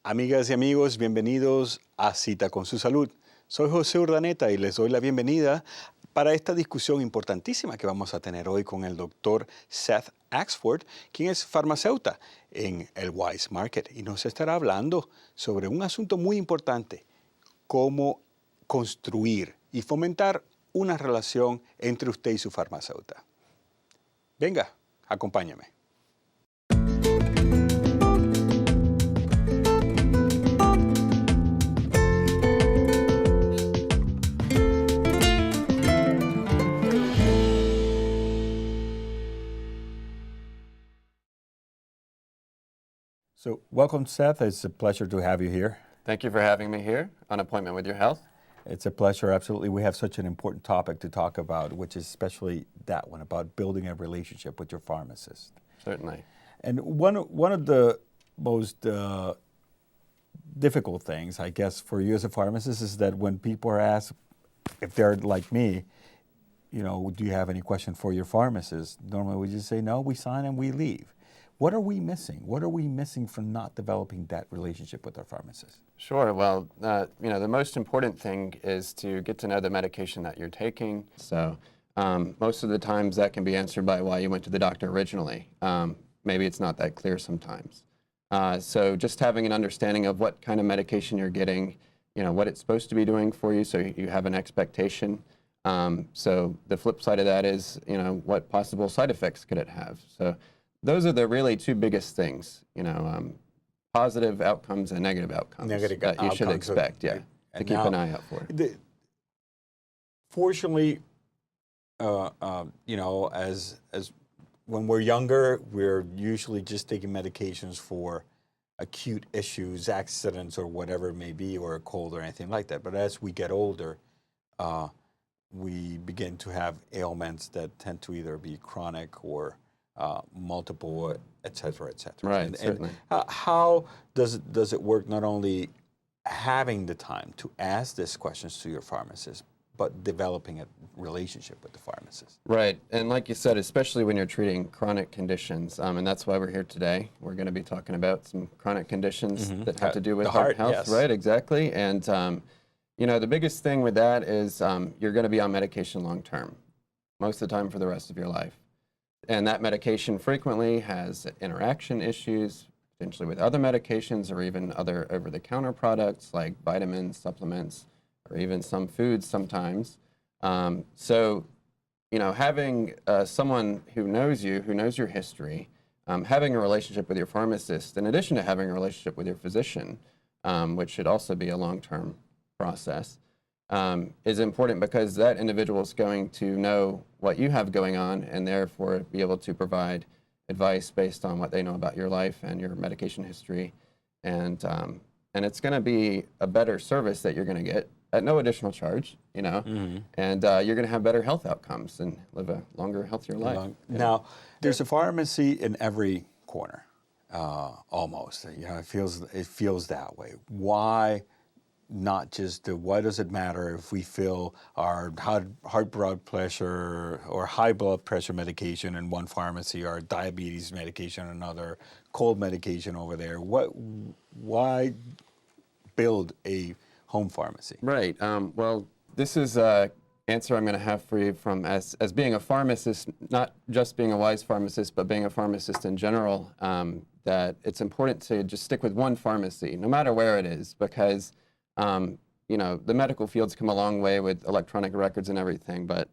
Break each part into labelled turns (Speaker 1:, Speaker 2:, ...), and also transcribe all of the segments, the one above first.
Speaker 1: Amigas y amigos, bienvenidos a Cita con su Salud. Soy José Urdaneta y les doy la bienvenida para esta discusión importantísima que vamos a tener hoy con el doctor Seth Axford, quien es farmacéutico en el Wise Market y nos estará hablando sobre un asunto muy importante, cómo construir y fomentar una relación entre usted y su farmacéutica. Venga, acompáñame. So, welcome, Seth. It's a pleasure to have you here.
Speaker 2: Thank you for having me here on Appointment with Your Health.
Speaker 1: It's a pleasure, absolutely. We have such an important topic to talk about, which is especially that one, about building a relationship with your pharmacist.
Speaker 2: Certainly.
Speaker 1: And one of the most difficult things, I guess, for you as a pharmacist is that when people are asked, if they're like me, you know, do you have any question for your pharmacist? Normally we just say, no, we sign and we leave. What are we missing? What are we missing from not developing that relationship with our pharmacist?
Speaker 2: Sure. Well, the most important thing is to get to know the medication that you're taking. So most of the times that can be answered by why you went to the doctor originally. Maybe it's not that clear sometimes. So just having an understanding of what kind of medication you're getting, you know, what it's supposed to be doing for you, so you have an expectation. So the flip side of that is, you know, what possible side effects could it have? So those are the really two biggest things, you know, positive outcomes and negative outcomes that you should expect, to keep an eye out for.
Speaker 1: Fortunately, you know, as when we're younger, we're usually just taking medications for acute issues, accidents, or whatever it may be, or a cold or anything like that. But as we get older, we begin to have ailments that tend to either be chronic or multiple, et cetera, et cetera.
Speaker 2: Right, certainly.
Speaker 1: And how does it work, not only having the time to ask these questions to your pharmacist, but developing a relationship with the pharmacist?
Speaker 2: Right, and like you said, especially when you're treating chronic conditions, and that's why we're here today. We're going to be talking about some chronic conditions that have to do with heart health.
Speaker 1: Yes.
Speaker 2: Right, exactly. And you know, the biggest thing with that is you're going to be on medication long term, most of the time for the rest of your life. And that medication frequently has interaction issues, potentially with other medications or even other over-the-counter products like vitamins, supplements, or even some foods sometimes. So, you know, having someone who knows you, who knows your history, having a relationship with your pharmacist, in addition to having a relationship with your physician, which should also be a long-term process, is important because that individual is going to know what you have going on and therefore be able to provide advice based on what they know about your life and your medication history. And it's going to be a better service that you're going to get at no additional charge, you know, and you're going to have better health outcomes and live a longer, healthier life.
Speaker 1: Now, there's a pharmacy in every corner, almost. You know, it feels that way. Why? Not just why does it matter if we fill our heart blood pressure or high blood pressure medication in one pharmacy, or diabetes medication in another, cold medication over there? Why build a home pharmacy?
Speaker 2: Right. Well, this is an answer I'm going to have for you from as being a pharmacist, not just being a Wise pharmacist, but being a pharmacist in general, that it's important to just stick with one pharmacy, no matter where it is, because you know, the medical field's come a long way with electronic records and everything, but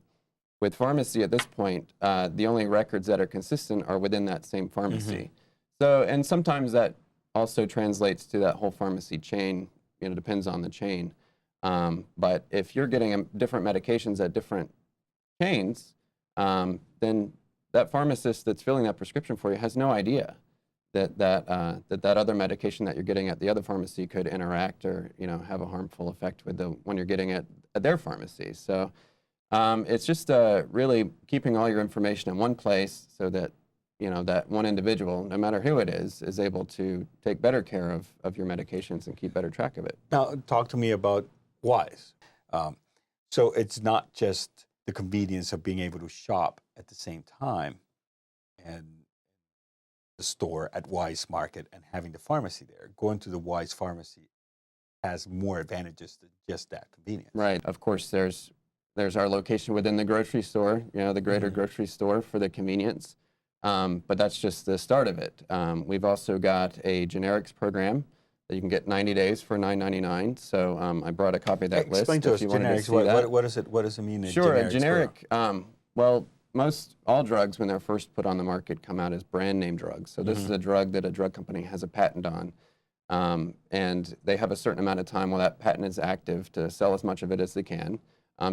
Speaker 2: with pharmacy at this point, the only records that are consistent are within that same pharmacy. So, and sometimes that also translates to that whole pharmacy chain, you know, depends on the chain. But if you're getting different medications at different chains, then that pharmacist that's filling that prescription for you has no idea that other medication that you're getting at the other pharmacy could interact or, you know, have a harmful effect with the one you're getting at their pharmacy. So it's just really keeping all your information in one place so that, you know, that one individual, no matter who it is able to take better care of your medications and keep better track of it.
Speaker 1: Now, talk to me about Wise. So it's not just the convenience of being able to shop at the same time and the store at Wise Market and having the pharmacy there. Going to the Wise Pharmacy has more advantages than just that convenience.
Speaker 2: Right. Of course, there's our location within the grocery store, the greater grocery store for the convenience. But that's just the start of it. We've also got a generics program that you can get 90 days for $9.99. So I brought a copy of that list.
Speaker 1: Explain to us generics. What does it mean?
Speaker 2: Sure, a generic. Well, all drugs, when they're first put on the market, come out as brand name drugs. So this is a drug that a drug company has a patent on. And they have a certain amount of time while that patent is active to sell as much of it as they can.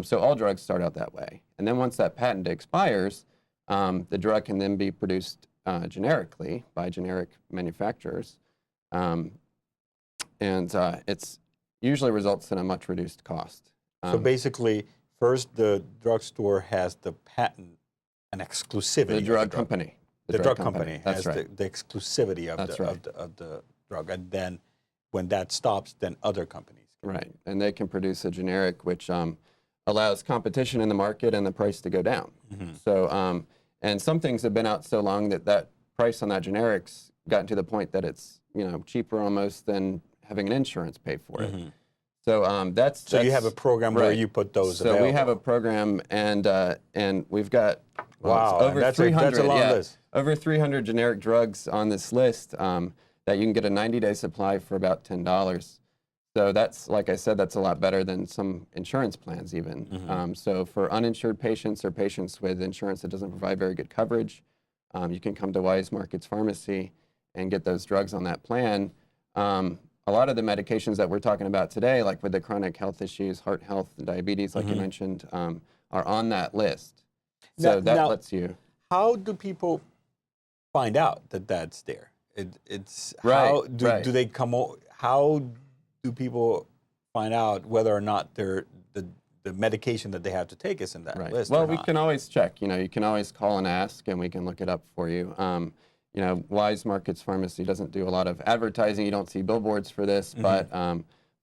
Speaker 2: So all drugs start out that way. And then once that patent expires, the drug can then be produced generically by generic manufacturers. And it's usually results in a much reduced cost.
Speaker 1: So basically, first the drugstore has the patent and exclusivity.
Speaker 2: The drug company.
Speaker 1: The drug company has
Speaker 2: That's right.
Speaker 1: the exclusivity of the drug. And then when that stops, then other companies.
Speaker 2: Right. And they can produce a generic which allows competition in the market and the price to go down. So, and some things have been out so long that price on that generic's gotten to the point that it's cheaper almost than having an insurance pay for it. So that's
Speaker 1: so you have a program where you put those.
Speaker 2: So we have a program, and we've got
Speaker 1: over 300. That's a long list.
Speaker 2: Over 300 generic drugs on this list that you can get a 90-day supply for about $10. So that's, like I said, that's a lot better than some insurance plans even. So for uninsured patients or patients with insurance that doesn't provide very good coverage, you can come to Wise Markets Pharmacy and get those drugs on that plan. A lot of the medications that we're talking about today, like with the chronic health issues, heart health, and diabetes, like you mentioned, are on that list. So that lets you.
Speaker 1: How do people find out that that's there? It's
Speaker 2: right,
Speaker 1: how do they come? How do people find out whether or not the medication that they have to take is in that list?
Speaker 2: Well, we can always check. You can always call and ask, and we can look it up for you. Wise Markets Pharmacy doesn't do a lot of advertising. You don't see billboards for this, but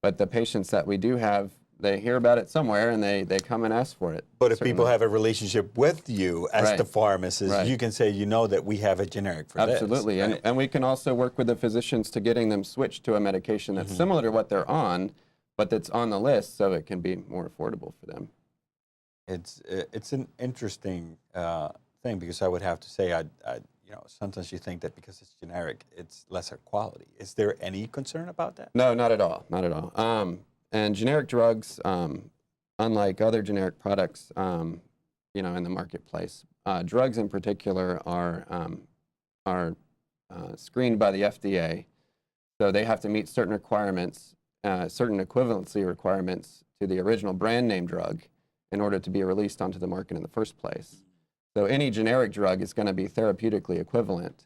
Speaker 2: the patients that we do have, they hear about it somewhere, and they come and ask for it.
Speaker 1: But if people have a relationship with you as the pharmacist, you can say, that we have a generic for this.
Speaker 2: Absolutely, and we can also work with the physicians to getting them switched to a medication that's similar to what they're on, but that's on the list, so it can be more affordable for them.
Speaker 1: It's an interesting thing, because I would have to say, sometimes you think that because it's generic, it's lesser quality. Is there any concern about that?
Speaker 2: No, not at all. Not at all. And generic drugs, unlike other generic products, in the marketplace, drugs in particular are screened by the FDA. So they have to meet certain requirements, certain equivalency requirements to the original brand name drug in order to be released onto the market in the first place. So any generic drug is going to be therapeutically equivalent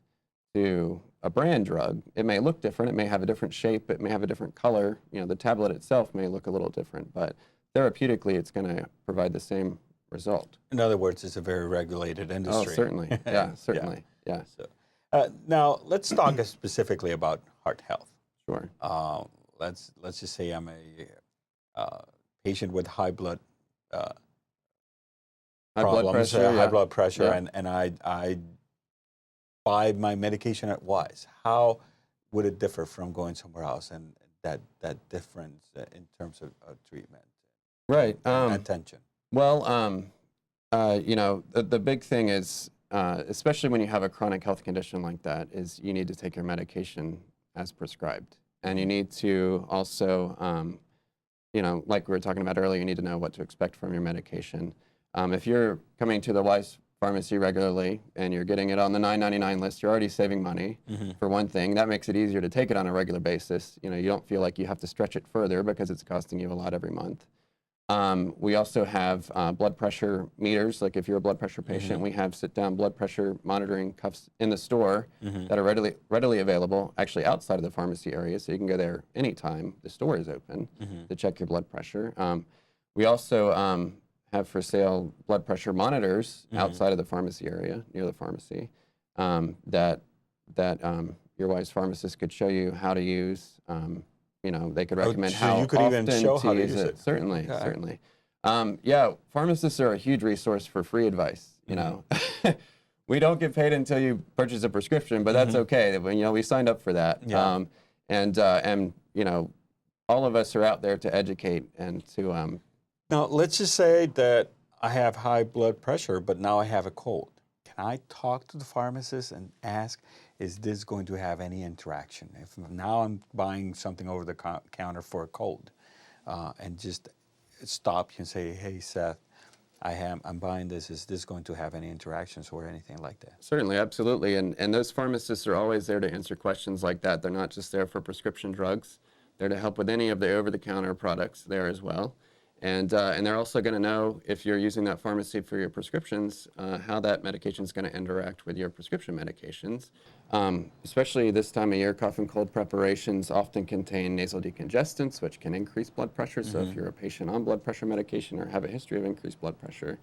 Speaker 2: to a brand drug. It may look different, it may have a different shape, it may have a different color. The tablet itself may look a little different, but therapeutically it's going to provide the same result. In
Speaker 1: other words, it's a very regulated industry.
Speaker 2: Oh, certainly. Yeah, certainly. Yeah.
Speaker 1: So, now, let's talk specifically about heart health.
Speaker 2: Sure.
Speaker 1: Let's just say I'm a patient with high blood problems, high blood pressure, and I buy my medication at Wise. How would it differ from going somewhere else, and that difference in terms of treatment?
Speaker 2: Right.
Speaker 1: Attention.
Speaker 2: Well, the big thing is, especially when you have a chronic health condition like that, is you need to take your medication as prescribed. And you need to also, like we were talking about earlier, you need to know what to expect from your medication. If you're coming to the Wise Pharmacy regularly and you're getting it on the $9.99 list, you're already saving money, for one thing. That makes it easier to take it on a regular basis. You don't feel like you have to stretch it further because it's costing you a lot every month. We also have blood pressure meters. Like if you're a blood pressure patient, we have sit-down blood pressure monitoring cuffs in the store that are readily available, actually outside of the pharmacy area, so you can go there anytime the store is open to check your blood pressure. We also have for sale blood pressure monitors outside of the pharmacy area, near the pharmacy, that your Wise pharmacist could show you how to use. They could recommend how
Speaker 1: you could
Speaker 2: often
Speaker 1: even show
Speaker 2: to
Speaker 1: how to
Speaker 2: use it. Certainly, certainly. Pharmacists are a huge resource for free advice. we don't get paid until you purchase a prescription, but that's okay. We signed up for that.
Speaker 1: Yeah.
Speaker 2: And all of us are out there to educate and to.
Speaker 1: Now, let's just say that I have high blood pressure, but now I have a cold. Can I talk to the pharmacist and ask, is this going to have any interaction? If now I'm buying something over the counter for a cold, and just stop you and say, hey, Seth, I'm buying this. Is this going to have any interactions or anything like that?
Speaker 2: Certainly, absolutely. And those pharmacists are always there to answer questions like that. They're not just there for prescription drugs. They're to help with any of the over-the-counter products there as well. And they're also going to know, if you're using that pharmacy for your prescriptions, how that medication is going to interact with your prescription medications. Especially this time of year, cough and cold preparations often contain nasal decongestants, which can increase blood pressure. So if you're a patient on blood pressure medication or have a history of increased blood pressure,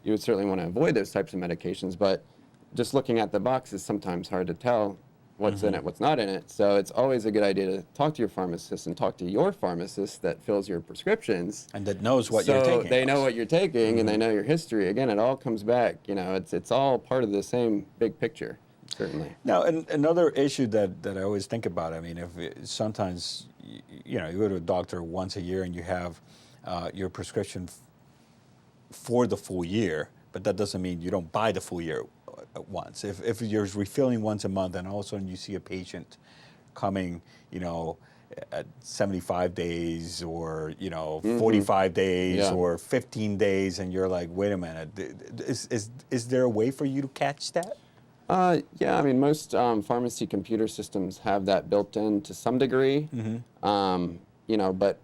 Speaker 2: you would certainly want to avoid those types of medications. But just looking at the box is sometimes hard to tell what's in it, what's not in it. So it's always a good idea to talk to your pharmacist and talk to your pharmacist that fills your prescriptions.
Speaker 1: And that knows what you're taking.
Speaker 2: So they know what you're taking and they know your history. Again, it all comes back, it's all part of the same big picture, certainly.
Speaker 1: Now, and another issue that I always think about, I mean, sometimes, you go to a doctor once a year and you have your prescription for the full year, but that doesn't mean you don't buy the full year at once. If you're refilling once a month and all of a sudden you see a patient coming, at 75 days or, 45 days or 15 days, and you're like, wait a minute, is there a way for you to catch that?
Speaker 2: Yeah, I mean, most pharmacy computer systems have that built in to some degree, but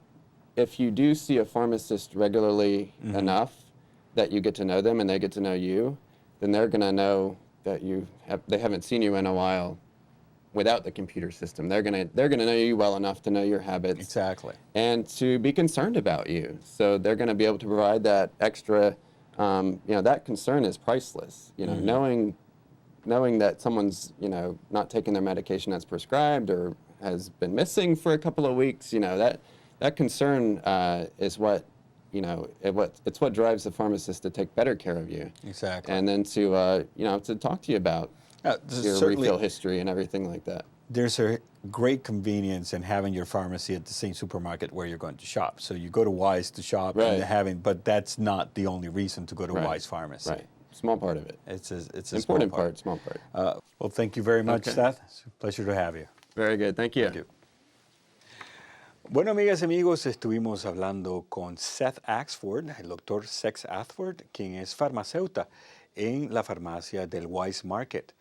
Speaker 2: if you do see a pharmacist regularly enough that you get to know them and they get to know you, then they're going to know that they haven't seen you in a while without the computer system. They're going to know you well enough to know your habits.
Speaker 1: Exactly.
Speaker 2: And to be concerned about you. So they're going to be able to provide that extra, that concern is priceless. Knowing that someone's, not taking their medication as prescribed or has been missing for a couple of weeks, that concern is what, it's what drives the pharmacist to take better care of you.
Speaker 1: Exactly.
Speaker 2: And then to talk to you about your refill history and everything like that.
Speaker 1: There's a great convenience in having your pharmacy at the same supermarket where you're going to shop. So you go to Wise to shop, but that's not the only reason to go to Wise Pharmacy.
Speaker 2: Right. Small part of it.
Speaker 1: It's a
Speaker 2: important part. Small part.
Speaker 1: Well, thank you very much, Seth. It's a pleasure to have you.
Speaker 2: Very good. Thank you.
Speaker 1: Thank you. Bueno, amigas y amigos, estuvimos hablando con Seth Axford, el doctor Seth Axford, quien es farmacéuta en la farmacia del Wise Market.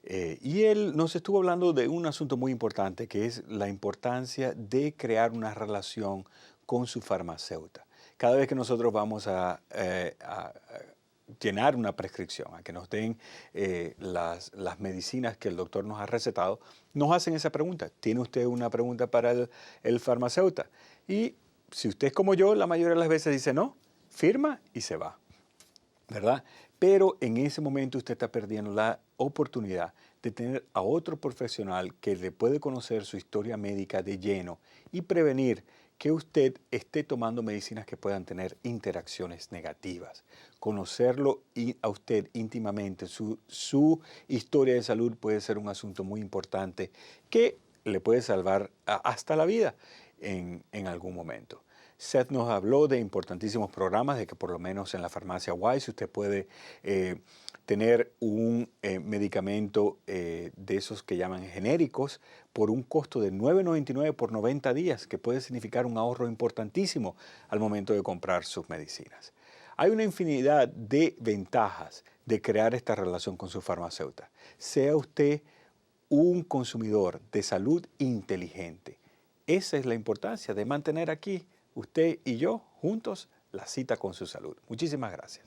Speaker 1: Y él nos estuvo hablando de un asunto muy importante, que es la importancia de crear una relación con su farmacéuta. Cada vez que nosotros vamos a llenar una prescripción, a que nos den las medicinas que el doctor nos ha recetado, nos hacen esa pregunta. ¿Tiene usted una pregunta para el farmacéuta? Y si usted es como yo, la mayoría de las veces dice no, firma y se va, ¿verdad? Pero en ese momento usted está perdiendo la oportunidad de tener a otro profesional que le puede conocer su historia médica de lleno y prevenir que usted esté tomando medicinas que puedan tener interacciones negativas. Conocerlo a usted íntimamente, su historia de salud puede ser un asunto muy importante que le puede salvar hasta la vida en algún momento. Seth nos habló de importantísimos programas, de que por lo menos en la farmacia Wise usted puede tener un medicamento de esos que llaman genéricos por un costo de $9.99 por 90 días, que puede significar un ahorro importantísimo al momento de comprar sus medicinas. Hay una infinidad de ventajas de crear esta relación con su farmacéuta. Sea usted un consumidor de salud inteligente. Esa es la importancia de mantener aquí usted y yo juntos la cita con su salud. Muchísimas gracias.